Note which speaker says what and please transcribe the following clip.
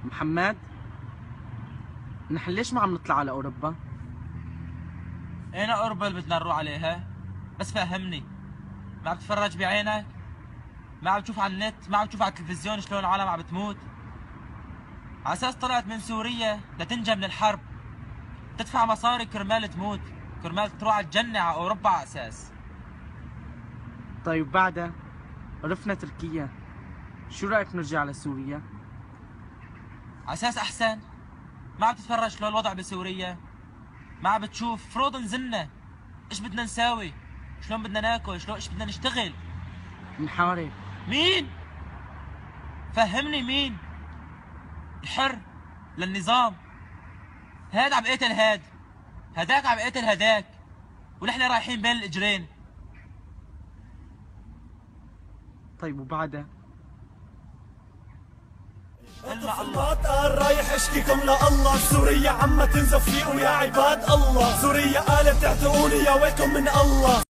Speaker 1: محمد، نحن ليش ما عم نطلع على اوروبا؟
Speaker 2: اين اوروبا اللي بدنا نروح عليها؟ بس فهمني، ما عم تتفرج بعينك؟ ما عم تشوف على النت؟ ما عم تشوف على التلفزيون شلون العالم عم بتموت؟ على اساس طلعت من سوريا لتنجى من الحرب، تدفع مصاري كرمال تموت، كرمال تروح على الجنة على اوروبا على اساس.
Speaker 1: طيب بعدها عرفنا تركيا، شو رايك نرجع على سوريا؟
Speaker 2: على اساس احسن؟ ما عم تتفرج شلون الوضع بسوريا؟ ما عم بتشوف فروض نزلنا؟ ايش بدنا نساوي؟ شلون بدنا ناكل؟ شلون ايش بدنا نشتغل؟
Speaker 1: نحارب.
Speaker 2: مين؟ فهمني مين؟ الحر للنظام، هاد عم يقتل هاد، هداك عم يقتل هداك، ونحن رايحين بين الاجرين.
Speaker 1: طيب وبعدها؟
Speaker 2: إلنا الله.
Speaker 3: قال رايح اشكيكم لله، سوريا عم تنزف فيه ويا عباد الله، سوريا قالت اعتقوني يا ويلكم من الله.